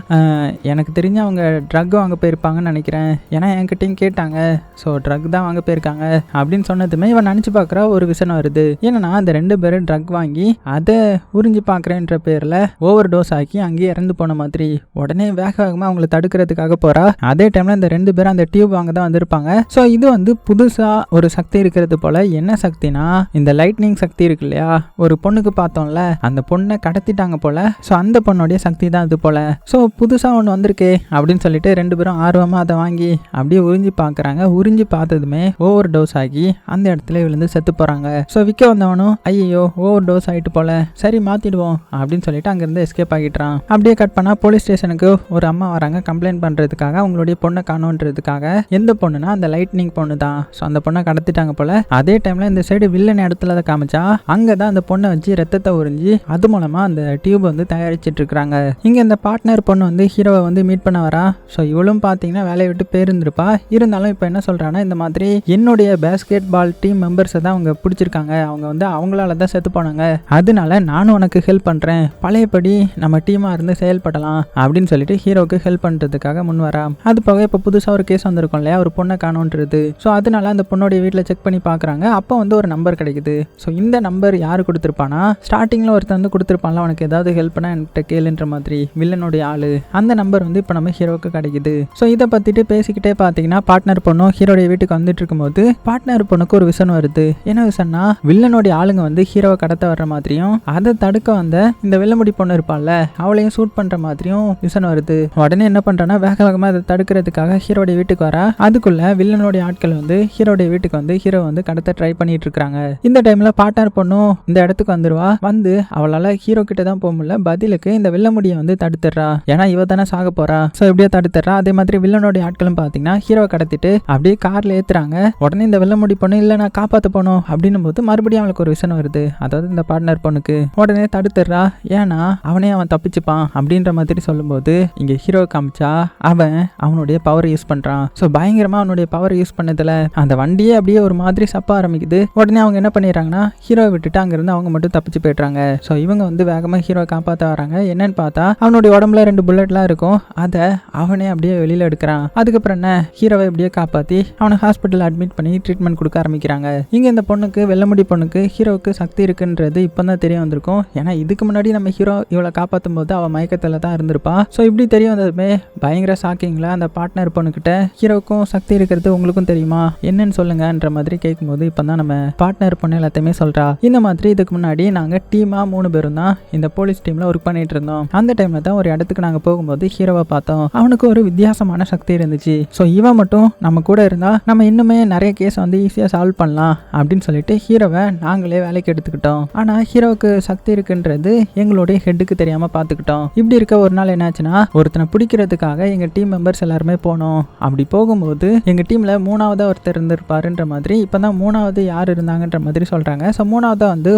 எனக்கு தெரிஞ்ச அவங்க ட்ரக் வாங்க போயிருப்பாங்க, போயிருப்பாங்கன்னு நினைக்கிறேன், ஏன்னா என்கிட்டையும் கேட்டாங்க, ஸோ ட்ரக் தான் வாங்க போயிருக்காங்க அப்படின்னு சொன்னதுமே இவன் நினச்சி பார்க்குற ஒரு விஷயம் வருது. ஏன்னா அந்த 2 பேரும் ட்ரக் வாங்கி அதை உறிஞ்சி பார்க்குறேன்ற பேரில் ஓவர் டோஸ் ஆக்கி அங்கேயே இறந்து போன மாதிரி. உடனே வேகமாக அவங்களை தடுக்கிறதுக்காக போகிறா. அதே டைமில் இந்த 2 பேரும் அந்த டியூப் வாங்க தான் வந்திருப்பாங்க. ஸோ இது வந்து புதுசாக ஒரு சக்தி இருக்கிறது போல். என்ன சக்தினா இந்த லைட்னிங் சக்தி இருக்கு இல்லையா, ஒரு பொண்ணுக்கு பார்த்தோம்ல, அந்த பொண்ணை கடத்திட்டாங்க போல். ஸோ அந்த பொண்ணுடைய சக்தி தான் இது போல். ஸோ புதுசாக ஒன்று வந்திருக்கே அப்படின்னு சொல்லிட்டு 2 பேரும் ஆர்வமாக அதை வாங்கி அப்படியே உறிஞ்சி பார்க்குறாங்க. உறிஞ்சி பார்த்ததுமே ஓவர் டோஸ் ஆகி அந்த இடத்துல விழுந்து செத்து போகிறாங்க. ஸோ விற்க வந்தவனும் ஐயோ ஓவர் டோஸ் ஆகிட்டு போல, சரி மாற்றிடுவோம் அப்படின்னு சொல்லிட்டு அங்கேருந்து எஸ்கேப் ஆகிட்டான். அப்படியே கட் பண்ணால் போலீஸ் ஸ்டேஷனுக்கு ஒரு அம்மா வராங்க கம்ப்ளைண்ட் பண்ணுறதுக்காக, அவங்களுடைய பொண்ணை காணோன்றதுக்காக. எந்த பொண்ணுனா அந்த லைட்னிங் பொண்ணு தான். ஸோ அந்த பொண்ணை கடத்திட்டாங்க போல. அதே டைமில் இந்த சைடு வில்லன் இடத்துல அதை காமிச்சா அங்கே தான் அந்த பொண்ணை வச்சு ரத்தத்தை உறிஞ்சி அது மூலமாக அந்த டியூப் வந்து தயாரிச்சிட்டு இருக்கிறாங்க. இங்கே இந்த பார்ட்னர் பொண்ணு வந்து ஹீரோவை வந்து மீட் பண்ண வரா. ஸோ இவளும் பார்த்தீங்கன்னா வேலையை விட்டு போயிருந்திருப்பா. இருந்தாலும் இப்போ என்ன சொல்கிறான்னா, இந்த மாதிரி என்னுடைய பேஸ்கெட் பால் டீம் மெம்பர்ஸை தான் அவங்க பிடிச்சிருக்காங்க, அவங்க வந்து அவங்களால தான் செத்து போனாங்க, அதனால நானும் உனக்கு ஹெல்ப் பண்ணுறேன், பழையபடி நம்ம டீமாக இருந்து செயல்படலாம் அப்படின்னு சொல்லிட்டு ஹீரோவுக்கு ஹெல்ப் பண்ணுறதுக்காக முன் வரா. அது போக இப்போ புதுசாக ஒரு கேஸ் வந்திருக்கும் இல்லையா, ஒரு பொண்ணை காணோன்றது. ஸோ அதனால அந்த பொண்ணுடைய வீட்டில் செக் பண்ணி பார்க்குறாங்க. அப்போ வந்து ஒரு நம்பர் கிடைக்குது. ஸோ இந்த நம்பர் யார் கொடுத்துருப்பானா, ஸ்டார்டிங்கில் ஒருத்தர் வந்து கொடுத்துருப்பான்ல, அவனுக்கு ஏதாவது ஹெல்ப்னா என்கிட்ட கேளுன்ற மாதிரி வில்லனுடைய ஆளு. அந்த நம்பர் வந்து இப்போ நம்ம ஹீரோவுக்கு கிடைக்குது. ஸோ இதை பற்றிட்டு பேசிக்கிட்டே பார்த்தீங்கன்னா பார்ட்னர் பொண்ணும் ஹீரோடைய வீட்டுக்கு வந்துட்டு இருக்கும்போது பார்ட்னர் பொண்ணுக்கு ஒரு விஷயம் வருது. என்ன விஷயம்னா, வில்லனுடைய ஆளுங்க வந்து ஹீரோவை கடத்த வர்ற மாதிரியும் அதை தடுக்க வந்த இந்த வெள்ளமுடி பொண்ணு இருப்பாள்ல அவளையும் ஷூட் பண்ற மாதிரியும் விஷயம் வருது. உடனே என்ன பண்றான்னா, வேக வேகமா அதை தடுக்கிறதுக்காக ஹீரோடைய வீட்டுக்கு வரா. அதுக்குள்ள வில்லனுடைய ஆட்கள் வந்து ஹீரோடைய வீட்டுக்கு வந்து ஹீரோ வந்து கடத்த ட்ரை பண்ணிட்டு இருக்காங்க. இந்த டைம்ல பார்ட்னர் பொண்ணும் இந்த இடத்துக்கு வந்துருவா. வந்து அவளால ஹீரோ கிட்ட தான் போக முடியல, பதிலுக்கு இந்த வெள்ளமுடியை வந்து தடுத்துடுறா. ஏன்னா இவ தானே சாக போறா. ஸோ இப்படியே தடுத்துடுறா. அதே மாதிரி வில்லனுடைய ஆட்களும் பாத்தீங்கன்னா ஹீரோவை கடத்திட்டு அப்படியே கார்ல ஏத்துறாங்க. உடனே இந்த வெள்ளமுடி பொண்ணு இல்ல நான் காப்பாத்த போனோம் அப்படின்னும் போது மறுபடியும் அவளுக்கு ஒரு விஷயம் வருது. அதாவது இந்த பார்ட்னர் பொண்ணுக்கு உடனே தடுத்துடுறா. ஏன்னா அவன் தப்பிச்சுப்பான் அப்படின்ற மாதிரி சொல்லும்போது இங்க ஹீரோ காமிச்சா அவனுடைய பவர் யூஸ் பண்றான். ஸோ பயங்கரமா அவனுடைய பவர் யூஸ் பண்ணதுல அந்த வண்டியே அப்படியே ஒரு மாதிரி சப்ப ஆரம்பிக்குது. உடனே அவங்க என்ன பண்ணிடுறாங்கன்னா, ஹீரோவை விட்டுட்டு அங்கிருந்து அவங்க மட்டும் தப்பிச்சு போயிடுறாங்க. ஸோ இவங்க வந்து வேகமா ஹீரோவை காப்பாற்ற வராங்க. என்னன்னு பார்த்தா அவனுடைய உடம்புல 2 புல்லட்லாம் இருக்கும். அதை அவனே அப்படியே வெளியில எடுக்கிறான். அதுக்கப்புறம் என்ன, ஹீரோவை இப்படியே காப்பாற்றி அவனை ஹாஸ்பிட்டல் அட்மிட் பண்ணி ட்ரீட்மெண்ட் கொடுக்க ஆரம்பிக்கிறாங்க. இங்க இந்த பொண்ணுக்கு, வெள்ளமுடி பொண்ணுக்கு ஹீரோவுக்கு சக்தி இருக்குன்றது இப்பதான் தெரிய வந்திருக்கும். ஏன்னா இதுக்கு முன்னாடி நம்ம ஹீரோ இவளை காப்பாற்றும் போது அவள் மயக்கத்தில் தான் இருந்திருப்பா. ஸோ இப்படி தெரிய வந்ததுமே பயங்கர ஷாக்கிங்ல அந்த பார்ட்னர் பொண்ணுக்கிட்ட ஹீரோவுக்கும் சக்தி இருக்கிறது உங்களுக்கும் தெரியுமா, என்னன்னு சொல்லுங்கன்ற மாதிரி கேட்கும்போது இப்பதான் நம்ம பார்ட்னர் பொண்ணு எல்லாத்தையுமே சொல்றா. இந்த மாதிரி இதுக்கு முன்னாடி நாங்கள் டீமா 3 பேரும் தான் இந்த போலீஸ் டீம்ல ஒர்க் பண்ணிட்டு இருந்தோம். அந்த டைம்ல தான் ஒரு இடத்துக்கு நாங்கள் போகும்போது ஹீரோவை பார்த்தோம். அவனுக்கு ஒரு வித்தியாசமான சக்தி இருந்துச்சு. ஸோ இவன் மட்டும் நம்ம கூட இருந்தா நம்ம இன்னுமே நிறைய கேஸ் வந்து ஈஸியாக சால்வ் பண்ணலாம் அப்படின்னு சொல்லிட்டு ஹீரோவை நாங்களே வேலைக்கு எடுத்துக்கிட்டோம். ஆனால் ஹீரோவுக்கு சக்தி இருக்குன்றது எங்களுடைய ஹெட்டுக்கு தெரியாம பார்த்துக்கிட்டோம். இப்படி இருக்க ஒரு நாள் என்னாச்சுன்னா, ஒருத்தனை பிடிக்கிறதுக்காக எங்க டீம் மெம்பர்ஸ் எல்லாருமே போனோம். அப்படி போகும்போது எங்க டீம்ல 3ஆவதா ஒருத்தர் இருந்திருப்பாருன்ற மாதிரி இப்பதான் 3ஆவது யார் இருந்தாங்கன்ற மாதிரி சொல்றாங்க. ஸோ 3ஆவதா வந்து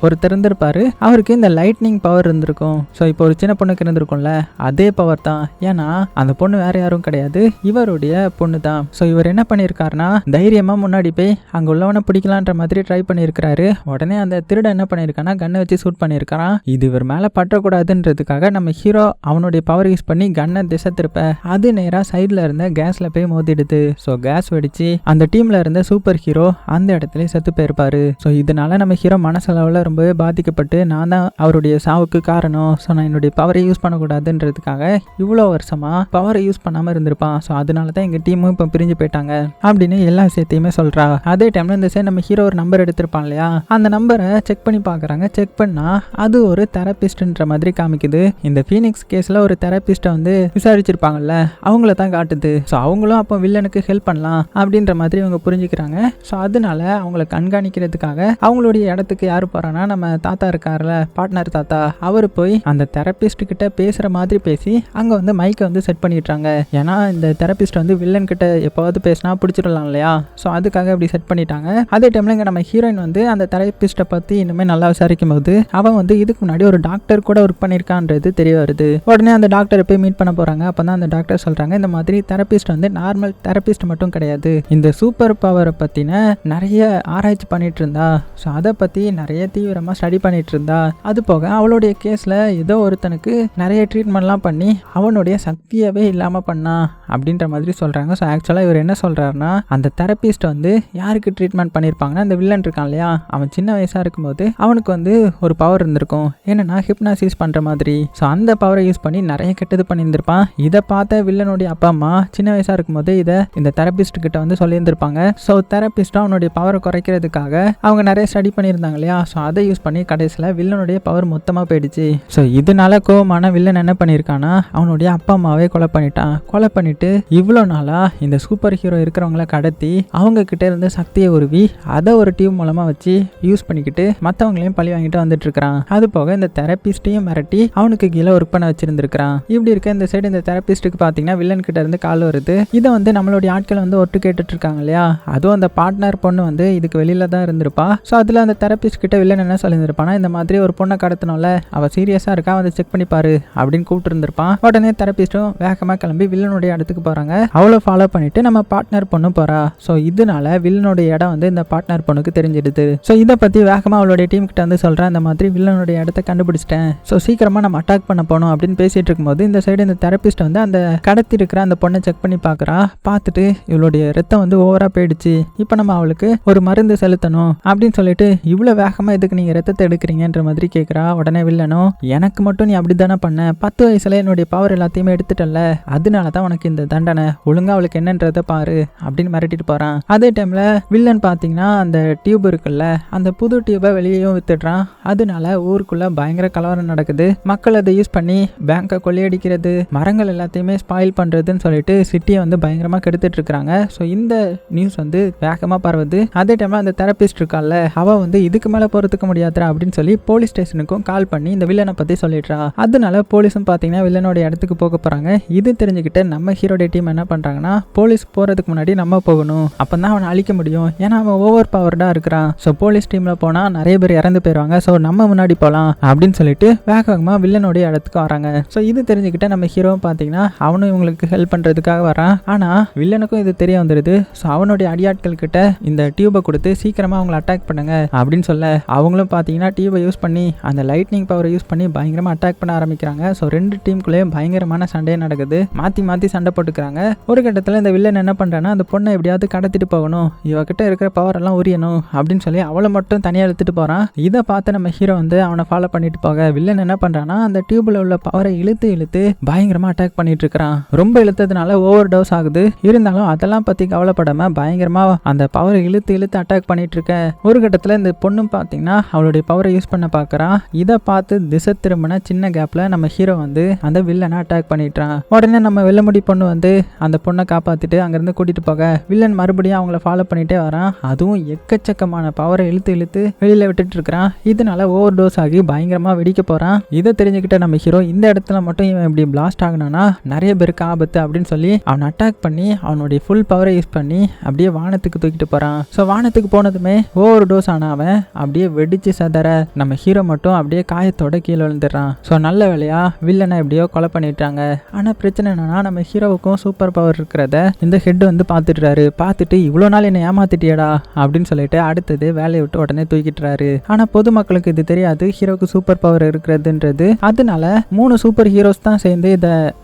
ஒருத்தர் இருந்திருப்பாரு. அவருக்கு இந்த லைட்னிங் பவர் இருந்திருக்கும். ஸோ இப்போ ஒரு சின்ன பொண்ணுக்கு இருந்திருக்கும்ல, அதே பவர் தான். ஏன்னா அந்த பொண்ணு வேற யாரும் கிடையாது, இவருடைய பொண்ணு தான். ஸோ இவர் என்ன பண்ணியிருக்காருன்னா, தைரியமா முன்னாடி போய் அங்க உள்ளவனை பிடிக்கலான்ற மாதிரி ட்ரை பண்ணியிருக்கிறாரு. உடனே அந்த திருட என்ன பண்ணியிருக்கானா, கண்ணை வச்சு ஷூட் பண்ணியிருக்கான். இது இவர் மேல பற்றக்கூடாதுன்றதுக்காக நம்ம ஹீரோ அவனுடைய பவர் யூஸ் பண்ணி கண்ணை திசை திருப்ப அது நேரா சைட்ல இருந்த கேஸ்ல போய் மோதிடுது. ஸோ கேஸ் வெடிச்சு அந்த டீம்ல இருந்த சூப்பர் ஹீரோ அந்த இடத்துல செத்து போயிருப்பாரு. ஸோ இதனால நம்ம ஹீரோ மனசளவில் ரொம்பவே பாதிக்கப்பட்டு, நான் தான் அவருடைய சாவுக்கு காரணம், ஸோ நான் என்னுடைய பவரை யூஸ் பண்ணக்கூடாதுன்றதுக்காக இவ்வளோ வருஷமா பவரை யூஸ் பண்ணாம இருந்திருப்பான். ஸோ அதனால தான் எங்க டீமும் இப்போ பிரிஞ்சு போயிட்டாங்க அப்படின்னு எல்லா விஷயத்தையுமே சொல்றா. அதே டைம்ல இந்த சைடு நம்ம ஹீரோ ஒரு நம்பர் எடுத்திருப்பான் இல்லையா, அந்த நம்பரை செக் பண்ணி பார்க்குறாங்க. செக் பண்ணா அது ஒரு தெரபிஸ்ட்ன்ற மாதிரி காமிக்குது. இந்த ஃபீனிக்ஸ் கேஸ்ல ஒரு தெரபிஸ்ட்டை வந்து விசாரிச்சிருப்பாங்கல்ல, அவங்கள தான் காட்டுது. ஸோ அவங்களும் அப்போ வில்லனுக்கு ஹெல்ப் பண்ணலாம் அப்படின்ற மாதிரி அவங்க புரிஞ்சுக்கிறாங்க. ஸோ அதனால அவங்கள கண்காணிக்கிறதுக்காக அவங்களுடைய இடத்துக்கு யாரு போறான்னா, நம்ம தாத்தா இருக்காருல, பார்ட்னர் தாத்தா, அவர் போய் அந்த தெரபிஸ்ட் கிட்ட பேசுற மாதிரி பேசி அங்க வந்து மைக்கை வந்து செட் பண்ணிட்டாங்க. ஏன்னா இந்த தெரபிஸ்ட் வந்து வில்லன் கிட்ட எப்போவாவது பேசினா பிடிச்சிடலாம் இல்லையா. ஸோ அதுக்காக இப்படி செட் பண்ணிட்டாங்க. அதே டைம்ல இங்க நம்ம ஹீரோயின் வந்து அந்த தெரபிஸ்ட்டை பத்தி இனிமேல் நல்லா விசாரிக்கும் போது அவன் வந்து இதுக்கு முன்னாடி ஒரு டாக்டர் கூட ஒர்க் பண்ணியிருக்கான்றது தெரிய வருது. உடனே அந்த டாக்டரை போய் மீட் பண்ண போறாங்க. அப்பதான் அந்த டாக்டர் சொல்றாங்க, இந்த மாதிரி தெரபிஸ்ட் வந்து நார்மல் தெரபிஸ்ட் மட்டும் கிடையாது, இந்த சூப்பர் பவரை பத்தின நிறைய ஆராய்ச்சி பண்ணிட்டு இருந்தா. ஸோ அதை பத்தி நிறைய தீவிரமா ஸ்டடி பண்ணிட்டு இருந்தா. அது போக அவளுடைய கேஸ்ல ஏதோ ஒருத்தனுக்கு நிறைய ட்ரீட்மெண்ட்லாம் பண்ணி அவனுடைய சக்தியவே இல்லாம பண்ணா. பண்ணா அப்படின்ற மாதிரி சொல்கிறாங்க. ஸோ ஆக்சுவலாக இவர் என்ன சொல்கிறாருன்னா, அந்த தெரபிஸ்ட் வந்து யாருக்கு ட்ரீட்மெண்ட் பண்ணியிருப்பாங்கன்னா, அந்த வில்லன் இருக்கான் இல்லையா, அவன் சின்ன வயசாக இருக்கும்போது அவனுக்கு வந்து ஒரு பவர் இருந்திருக்கும், என்னன்னா ஹிப்னாசிஸ் பண்ணுற மாதிரி. ஸோ அந்த பவரை யூஸ் பண்ணி நிறைய கெட்டது பண்ணியிருந்திருப்பான். இதை பார்த்த வில்லனுடைய அப்பா அம்மா சின்ன வயசாக இருக்கும்போது இதை இந்த தெரபிஸ்ட் கிட்ட வந்து சொல்லியிருந்திருப்பாங்க. ஸோ தெரபிஸ்ட் அவனுடைய பவரை குறைக்கிறதுக்காக அவங்க நிறைய ஸ்டடி பண்ணியிருந்தாங்க இல்லையா, ஸோ அதை யூஸ் பண்ணி கடைசியில் வில்லனுடைய பவர் மொத்தமாக போயிடுச்சு. ஸோ இதனால கோவமான வில்லன் என்ன பண்ணியிருக்கான்னா, அவனுடைய அப்பா அம்மாவே கொலை பண்ணிட்டான். கொலை பண்ணிட்டு இவ்வளோ நாளாக இந்த சூப்பர் ஹீரோ இருக்கிறவங்கள கடத்தி அவங்க கிட்ட இருந்து சக்தியை உருவி அதை ஒரு டியூப் மூலமாக வச்சு யூஸ் பண்ணிக்கிட்டு மற்றவங்களையும் பழி வாங்கிட்டு வந்துட்டு இருக்கிறான். அது போக இந்த தெரபிஸ்டையும் மிரட்டி அவனுக்கு கீழே ஒர்க் பண்ண வச்சிருந்திருக்கிறான். இப்படி இருக்க இந்த சைடு இந்த தெரபிஸ்ட்டுக்கு பார்த்தீங்கன்னா வில்லன் கிட்ட இருந்து கால் வருது. இதை வந்து நம்மளுடைய ஆட்கள் வந்து ஒட்டு கேட்டுட்டு இருக்காங்க இல்லையா, அதுவும் அந்த பார்ட்னர் பொண்ணு வந்து இதுக்கு வெளியில தான் இருந்திருப்பா. ஸோ அதில் அந்த தெரபிஸ்ட் கிட்ட வில்லன் என்ன சொல்லியிருப்பானா, இந்த மாதிரி ஒரு பொண்ணை கடத்தினோம்ல, அவ சீரியஸாக இருக்கா, வந்து செக் பண்ணி பாரு அப்படின்னு கூப்பிட்டு இருந்திருப்பான். உடனே தெரபிஸ்டும் வேகமாக கிளம்பி வில்லனுடைய இடத்துக்கு போறாங்க. அவளை ஃபாலோ பண்ணிட்டு நம்ம பார்ட்னர் பொண்ணு போறா. ஸோ இதனால வில்லனுடைய இடம் வந்து இந்த பார்ட்னர் பொண்ணுக்கு தெரிஞ்சிடுது. ஸோ இதை பத்தி வேகமாக அவளுடைய டீம் கிட்ட வந்து சொல்றேன், இந்த மாதிரி வில்லனுடைய இடத்த கண்டுபிடிச்சிட்டேன், ஸோ சீக்கிரமா நம்ம அட்டாக் பண்ண போனோம் அப்படின்னு பேசிட்டு இருக்கும்போது இந்த சைடு இந்த தெரபிஸ்ட் வந்து அந்த கடத்தி இருக்கிற அந்த பொண்ணை செக் பண்ணி பார்க்குறா. பார்த்துட்டு இவளுடைய ரத்தம் வந்து ஓவரா போயிடுச்சு, இப்போ நம்ம அவளுக்கு ஒரு மருந்து செலுத்தணும் அப்படின்னு சொல்லிட்டு, இவ்வளோ வேகமாக எதுக்கு நீங்கள் ரத்தத்தை எடுக்கிறீங்கன்ற மாதிரி கேட்குறா. உடனே வில்லனும், எனக்கு மட்டும் நீ அப்படி தானே பண்ண, 10 வயசுல என்னுடைய பவர் எல்லாத்தையுமே எடுத்துட்டல, அதனால தான் உனக்கு இந்த தண்டனை, ஒழுங்கா அவளுக்கு என்னன்றதை பாரு அப்படின்னு மிரட்டிட்டு போறான். அதே டைம்ல வில்லன் பார்த்தீங்கன்னா அந்த டியூப் இருக்குல்ல, அந்த புது டியூபை வெளியேயும் வித்துடுறான். அதனால ஊருக்குள்ள பயங்கர கலவரம் நடக்குது. மக்கள் அதை யூஸ் பண்ணி பேங்கை கொள்ளையடிக்கிறது, மரங்கள் எல்லாத்தையுமே ஸ்பாயில் பண்றதுன்னு சொல்லிட்டு சிட்டியை வந்து பயங்கரமா கெடுத்துட்டு இருக்காங்க. ஸோ இந்த நியூஸ் வந்து வேகமா பரவுது. அதே டைம்ல அந்த தெரபிஸ்ட் இருக்கால, அவ வந்து இதுக்கு மேல போறதுக்கு முடியாதுரா அப்படின்னு சொல்லி போலீஸ் ஸ்டேஷனுக்கும் கால் பண்ணி இந்த வில்லனை பத்தி சொல்லிடுறா. அதனால போலீஸும் பாத்தீங்கன்னா வில்லனோட இடத்துக்கு போக போறாங்க. இது தெரிஞ்சுக்கிட்டு நம்ம ஹீரோட டீம் என்ன பண்றாங்கன்னா, போலீஸ் போறதுக்கு முன்னாடி நம்ம போகணும், அப்பதான் அவனை அழிக்க முடியும், ஏன்னா அவன் ஓவர் பவர்டா இருக்கிறான். ஸோ போலீஸ் டீம்ல போனா நிறைய பேர் இறந்து போயிருவாங்க, ஸோ நம்ம முன்னாடி போகலாம் அப்படின்னு சொல்லிட்டு வேகமா வில்லனோட இடத்துக்கு வராங்க. ஸோ இது தெரிஞ்சுக்கிட்ட நம்ம ஹீரோவும் பாத்தீங்கன்னா அவனும் இவங்களுக்கு ஹெல்ப் பண்றதுக்காக வரான். ஆனா வில்லனுக்கும் இது தெரிய வந்துடுது. ஸோ அவனுடைய அடியாட்கள் கிட்ட இந்த டியூபை கொடுத்து சீக்கிரமா அவங்களை அட்டாக் பண்ணுங்க அப்படின்னு சொல்ல, அவங்களும் பாத்தீங்கன்னா டியூபை யூஸ் பண்ணி அந்த லைட்னிங் பவரை யூஸ் பண்ணி பயங்கரமா அட்டாக் பண்ண ஆரம்பிக்கிறாங்க. ஸோ ரெண்டு டீமுக்குள்ளேயும் பயங்கரமான சண்டையே நடக்குது. மாத்தி மாத்தி சண்டை போட்டுக்கிறாங்க. ஒரு கட்டத்தில் இந்த வில்லன் என்ன பண்றான்னா, அந்த பொண்ணை எப்படியாவது கடத்திட்டு போகணும், இவகிட்ட இருக்கிற பவர் எல்லாம் உரியணும் அப்படின்னு சொல்லி அவளை மட்டும் தனியா எடுத்துட்டு போறான். இதை பார்த்து நம்ம ஹீரோ வந்து அவனை ஃபாலோ பண்ணிட்டு போக, வில்லன் என்ன பண்றான்னா அந்த டியூப்ல உள்ள பவரை இழுத்து இழுத்து பயங்கரமா அட்டாக் பண்ணிட்டு இருக்கான். ரொம்ப இழுத்ததுனால ஓவர் டோஸ் ஆகுது. இருந்தாலும் அதெல்லாம் பத்தி கவலைப்படாம பயங்கரமா அந்த பவரை இழுத்து இழுத்து அட்டாக் பண்ணிட்டு இருக்க. ஒரு கட்டத்துல இந்த பொண்ணு பாத்தீங்கன்னா அவளுடைய பவரை யூஸ் பண்ண பாக்குறான். இதை பார்த்து திசை திரும்பின சின்ன கேப்ல நம்ம ஹீரோ வந்து அந்த வில்லனை அட்டாக் பண்ணிட்டான். உடனே நம்ம வெள்ளமுடி பொண்ணு வந்து அந்த பொண்ணை காப்பாத்திட்டு அங்கிருந்து கூட்டிட்டு போக, வில்லன் மறுபடியும் அவங்கள ஃபாலோ பண்ணிட்டே வரான். அதுவும் எக்கச்சக்கமான பவரை இழுத்து இழுத்து வெளியில விட்டுட்டு இருக்கிறான். இதனால ஓவர் டோஸ் ஆகி பயங்கரமா வெடிக்க போறான். இதை தெரிஞ்சுக்கிட்ட நம்ம ஹீரோ, இந்த இடத்துல மட்டும் இவன் இப்படி பிளாஸ்ட் ஆகணும்னா நிறைய பேருக்கு ஆபத்து அப்படின்னு சொல்லி அவன் அட்டாக் பண்ணி அவனுடைய ஃபுல் பவரை யூஸ் பண்ணி அப்படியே வானத்துக்கு தூக்கிட்டு போறான். ஸோ வானத்துக்கு போனதுமே ஓவர் டோஸ் ஆன அவன் அப்படியே வெடிச்சு சதற, நம்ம ஹீரோ மட்டும் அப்படியே காயத்தோட கீழே விழுந்துடுறான். ஸோ நல்ல வேலையா வில்லனை எப்படியோ கொலை பண்ணிட்டாங்க. ஆனா பிரச்சனை என்னன்னா, நம்ம ஹீரோவுக்கும் சூப்பர் பவர் இருக்கிறத இந்த ஹெட் வந்து பார்த்துட்டுறாரு. பார்த்துட்டு இவ்வளோ நாள் என்னை ஏமாத்திட்டியடா அப்படின்னு சொல்லிட்டு அடுத்தது வேலையை விட்டு உடனே தூக்கிட்டுறாரு. ஆனா பொதுமக்களுக்கு இது தெரியாது ஹீரோக்கு சூப்பர் பவர் இருக்கிறதுன்றது. அதனால 3 சூப்பர் ஹீரோஸ் தான் சேர்ந்து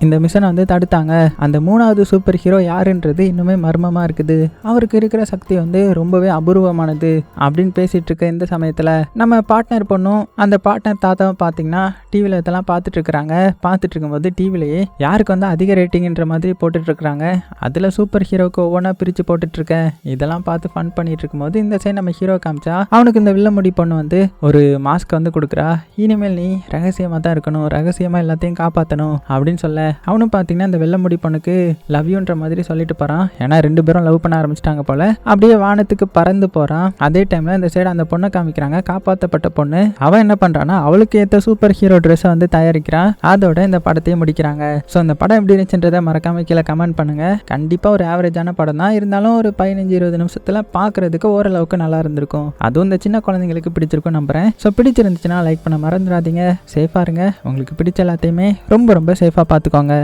இந்த மிஷனை வந்து தடுத்தாங்க. அந்த 3வது சூப்பர் ஹீரோ யாருன்றது இன்னுமே மர்மமா இருக்குது. அவருக்கு இருக்கிற சக்தி வந்து ரொம்பவே அபூர்வமானது அப்படின்னு பேசிட்டு இருக்க இந்த சமயத்துல நம்ம பார்ட்னர் பொண்ணும் அந்த பார்ட்னர் தாத்தாவும் பாத்தீங்கன்னா டிவில இதெல்லாம் பார்த்துட்டு இருக்கிறாங்க. பார்த்துட்டு இருக்கும்போது டிவிலேயே யாருக்கு வந்து அதிக ரேட்டிங்ன்ற மாதிரி போட்டுட்டு இருக்கிறாங்க. அதுல சூப்பர் ஹீரோக்கு ஒவ்வொன்றா பிரிச்சு போட்டுட்டு இருக்கேன். இதெல்லாம் பார்த்து ஃபன் பண்ணிட்டு இருக்கும்போது இந்த சைடு நம்ம ஹீரோ காமிச்சா அவனுக்கு இந்த வில்ல முடி பொண்ணு வந்து ஒரு மாஸ்க் வந்து கொடுக்குறா. இனிமேல் நீ ரகசியமா தான் இருக்கணும், ரகசியமா எல்லாத்தையும் காப்பாற்றணும் அப்படின்னு சொல்ல, அவனும் பார்த்தீங்கன்னா இந்த வெள்ள முடி பொண்ணுக்கு லவ் யூன்ற மாதிரி சொல்லிட்டு போறான். ஏன்னா 2 பேரும் லவ் பண்ண ஆரம்பிச்சிட்டாங்க போல. அப்படியே வானத்துக்கு பறந்து போறான். அதே டைம்ல இந்த சைடு அந்த பொண்ணை காமிக்கிறாங்க, காப்பாற்றப்பட்ட பொண்ணு. அவன் என்ன பண்றான்னா அவளுக்கு ஏற்ற சூப்பர் ஹீரோ ட்ரெஸ்ஸை வந்து தயாரிக்கிறான். அதோட இந்த படத்தையும் முடிக்கிறாங்க. ஸோ இந்த படம் எப்படி இருந்துச்சுன்றதை மறக்காம கீழே கமெண்ட் பண்ணுங்க. கண்டிப்பா ஒரு ஆவரேஜான படம் தான், இருந்தாலும் ஒரு 15-20 நிமிஷத்துல பாக்குறதுக்கு ஓரளவுக்கு நல்லா இருந்திருக்கும். அதுவும் இந்த சின்ன குழந்தைங்களுக்கு பிடிச்சிருக்கும் நம்புறேன். ஸோ பிடிச்சிருந்துச்சுன்னா லைக் பண்ண மறந்துடாதீங்க. சேஃபா இருங்க. உங்களுக்கு பிடிச்ச எல்லாத்தையுமே ரொம்ப ரொம்ப சேஃபா பார்த்துக்கோங்க.